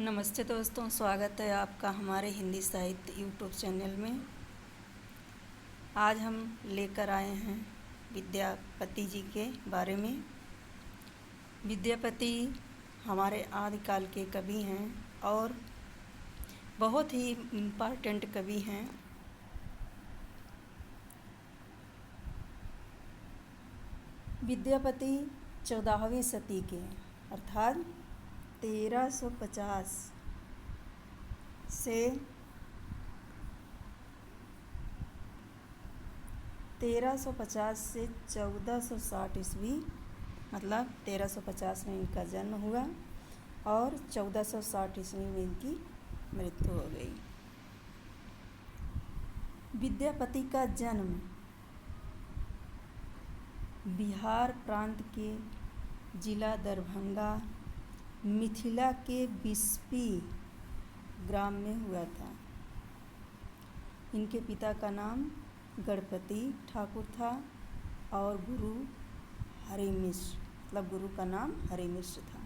नमस्ते दोस्तों, स्वागत है आपका हमारे हिंदी साहित्य यूट्यूब चैनल में। आज हम लेकर आए हैं विद्यापति जी के बारे में। विद्यापति हमारे आदिकाल के कवि हैं और बहुत ही इम्पोर्टेंट कवि हैं। विद्यापति 14वीं शती के अर्थात 1350 से 1460 ईस्वी, मतलब 1350 में इनका जन्म हुआ और 1460 ईस्वी में इनकी मृत्यु हो गई। विद्यापति का जन्म बिहार प्रांत के जिला दरभंगा मिथिला के बिस्फी ग्राम में हुआ था। इनके पिता का नाम गणपति ठाकुर था और गुरु हरिमिश्र, मतलब गुरु का नाम हरिमिश्र था।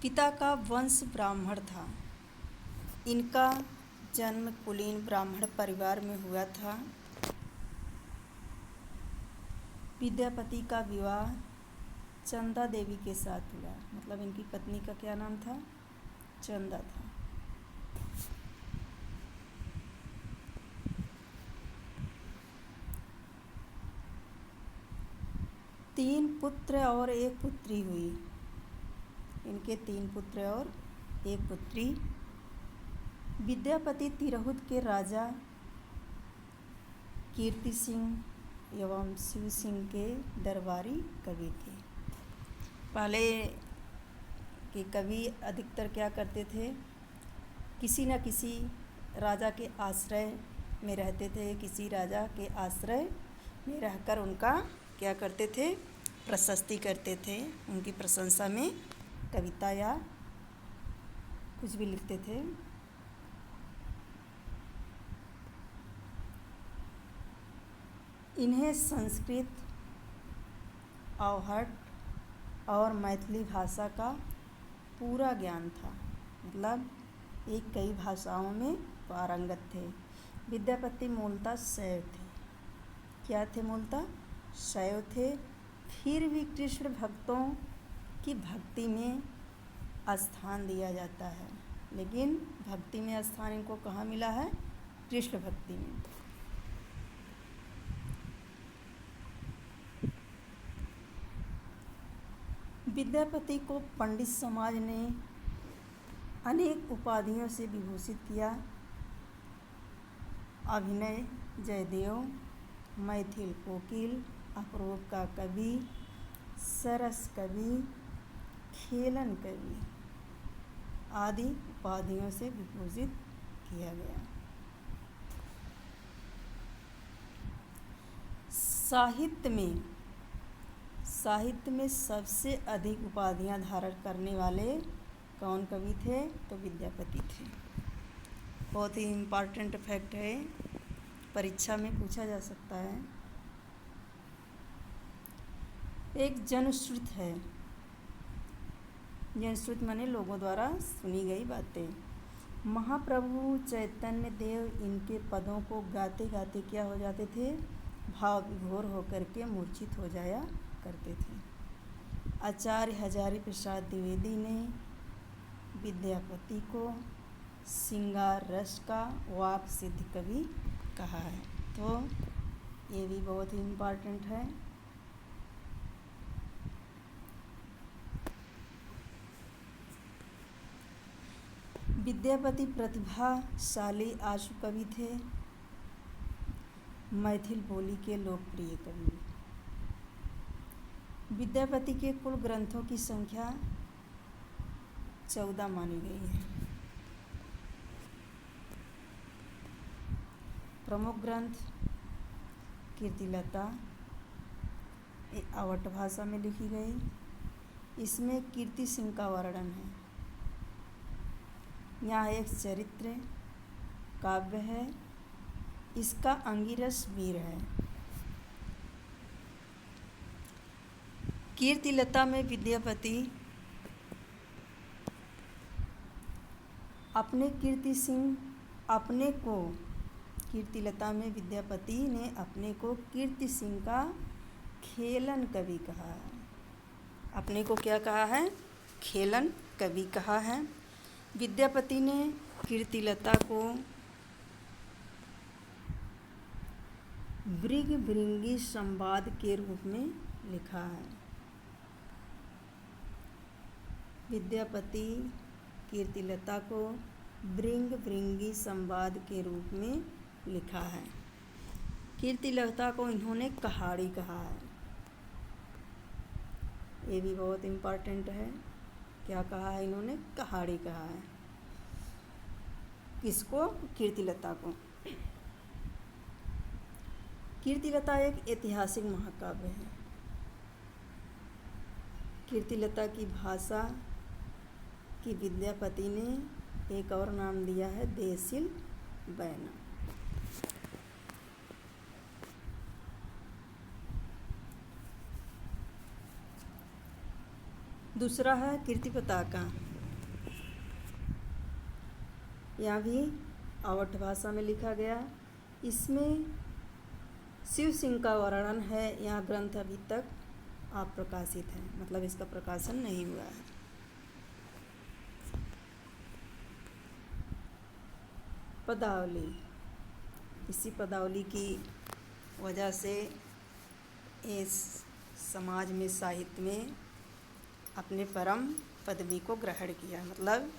पिता का वंश ब्राह्मण था। इनका जन्म कुलीन ब्राह्मण परिवार में हुआ था। विद्यापति का विवाह चंदा देवी के साथ हुआ, मतलब इनकी पत्नी का क्या नाम था? चंदा था। तीन पुत्र और एक पुत्री हुई। इनके 3 पुत्र और 1 पुत्री। विद्यापति तिरहुत के राजा कीर्ति सिंह एवं शिव सिंह के दरबारी कवि थे। पहले के कवि अधिकतर क्या करते थे? किसी न किसी राजा के आश्रय में रहते थे। किसी राजा के आश्रय में रहकर उनका क्या करते थे? प्रशस्ति करते थे। उनकी प्रशंसा में कविता या कुछ भी लिखते थे। इन्हें संस्कृत, अवहट और मैथिली भाषा का पूरा ज्ञान था, मतलब कई भाषाओं में पारंगत थे। विद्यापति मूलतः शैव थे। क्या थे? मूलतः शैव थे। फिर भी कृष्ण भक्तों की भक्ति में स्थान दिया जाता है, लेकिन भक्ति में स्थान इनको कहाँ मिला है? कृष्ण भक्ति में। विद्यापति को पंडित समाज ने अनेक उपाधियों से विभूषित किया। अभिनय जयदेव, मैथिल कोकिल, अपरूप का कवि, सरस कवि, खेलन कवि आदि उपाधियों से विभूषित किया गया। साहित्य में सबसे अधिक उपाधियां धारण करने वाले कौन कवि थे? तो विद्यापति थे। बहुत ही इम्पोर्टेंट फैक्ट है, परीक्षा में पूछा जा सकता है। एक जनश्रुत है। जनश्रुत माने लोगों द्वारा सुनी गई बातें। महाप्रभु चैतन्य देव इनके पदों को गाते गाते क्या हो जाते थे? भाव विभोर होकर के मूर्छित हो जाया करते थे। आचार्य हजारी प्रसाद द्विवेदी ने विद्यापति को श्रृंगार रस का वाक सिद्ध कवि कहा है, तो ये भी बहुत ही इम्पोर्टेंट है। विद्यापति प्रतिभाशाली आशु कवि थे। मैथिल बोली के लोकप्रिय कवि। विद्यापति के कुल ग्रंथों की संख्या 14 मानी गई है। प्रमुख ग्रंथ कीर्तिलता अवट भाषा में लिखी गई। इसमें कीर्ति सिंह का वर्णन है। यहाँ एक चरित्र काव्य है। इसका अंगिरस वीर है। कीर्तिलता में विद्यापति कीर्तिलता में विद्यापति ने अपने को कीर्ति सिंह का खेलन कवि कहा है। अपने को क्या कहा है? खेलन कवि कहा है। विद्यापति ने कीर्तिलता को भृग भृंगी संवाद के रूप में लिखा है। विद्यापति कीर्तिलता को भृंग भृंगी संवाद के रूप में लिखा है। कीर्तिलता को इन्होंने कहाड़ी कहा है। ये भी बहुत इम्पोर्टेंट है। क्या कहा है इन्होंने? कहाड़ी कहा है। किसको? कीर्तिलता को। कीर्तिलता एक ऐतिहासिक महाकाव्य है। कीर्तिलता की भाषा की विद्यापति ने एक और नाम दिया है देशील बैना। दूसरा है कीर्ति पताका। यह भी अवध भाषा में लिखा गया। इसमें शिव सिंह का वर्णन है। यह ग्रंथ अभी तक अप्रकाशित है, मतलब इसका प्रकाशन नहीं हुआ है। पदावली। इसी पदावली की वजह से इस समाज में, साहित्य में अपने परम पदवी को ग्रहण किया, मतलब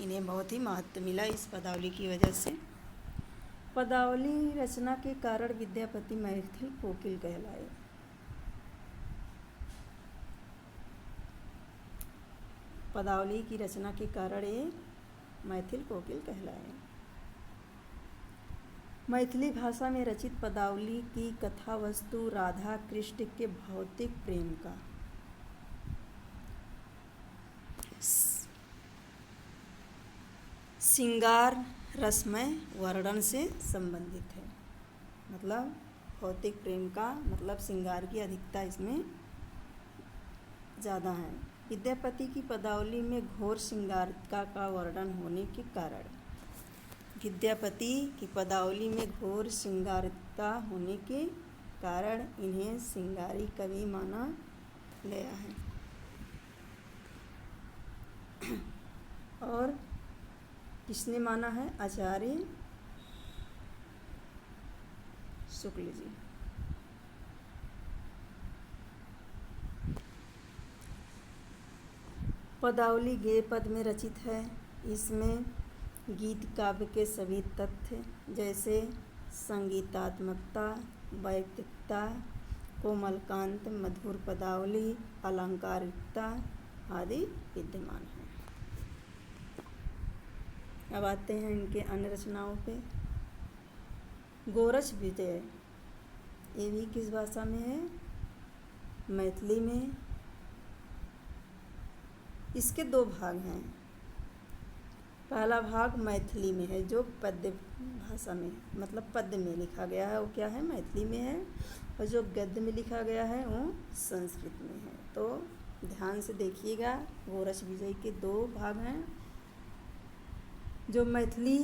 इन्हें बहुत ही महत्व मिला इस पदावली की वजह से। पदावली रचना के कारण विद्यापति मैथिल कोकिल कहलाए। पदावली की रचना के कारण ये मैथिल कोकिल कहलाए। मैथिली भाषा में रचित पदावली की कथा वस्तु राधा कृष्ण के भौतिक प्रेम का श्रृंगार रसमय वर्णन से संबंधित है। मतलब भौतिक प्रेम का मतलब श्रृंगार की अधिकता इसमें ज़्यादा है। विद्यापति की पदावली में घोर श्रृंगारिता का वर्णन होने के कारण विद्यापति की पदावली में घोर श्रृंगारिता होने के कारण इन्हें श्रृंगारी कवि माना गया है। और किसने माना है? आचार्य शुक्ल जी। पदावली गेय पद में रचित है। इसमें गीत काव्य के सभी तथ्य जैसे संगीतात्मकता, वैयक्तिकता, कोमलकांत, मधुर पदावली, अलंकारिकता आदि विद्यमान है। अब आते हैं इनके अन्य रचनाओं पे। गोरच विजय, ये भी किस भाषा में है? मैथिली में। इसके दो भाग हैं। पहला भाग मैथिली में है जो पद्य भाषा में, मतलब पद्य में लिखा गया है, वो क्या है? मैथिली में है। और जो गद्य में लिखा गया है वो संस्कृत में है। तो ध्यान से देखिएगा, गोरच विजय के दो भाग हैं। जो मैथिली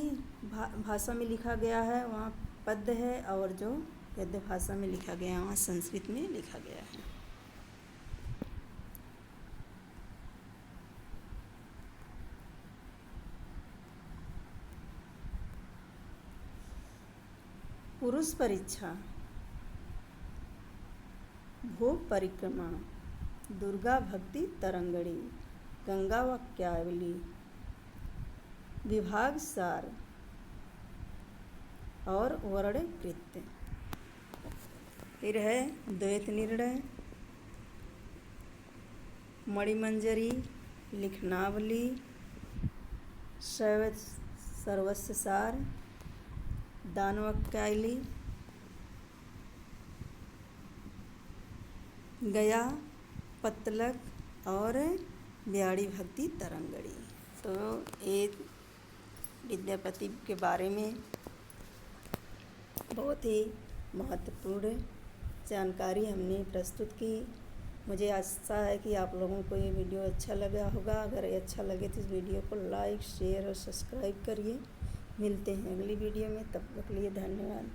भाषा में लिखा गया है वहाँ पद्य है, और जो गद्य भाषा में लिखा गया है वहाँ संस्कृत में लिखा गया है। पुरुष परीक्षा, भोग परिक्रमा, दुर्गा भक्ति तरंगड़ी, गंगा वाक्यावली, विभाग सार और वर्ण कृत्य। फिर है द्वैत निर्णय, मणिमंजरी, लिखनावली, शैव सर्वस्व सार, दानवाक्यावली, गया पत्तलक और ब्याड़ी भक्ति तरंगड़ी। तो एक विद्यापति के बारे में बहुत ही महत्वपूर्ण जानकारी हमने प्रस्तुत की। मुझे आशा है कि आप लोगों को ये वीडियो अच्छा लगा होगा। अगर ये अच्छा लगे तो इस वीडियो को लाइक शेयर और सब्सक्राइब करिए। मिलते हैं अगली वीडियो में, तब तक के लिए धन्यवाद।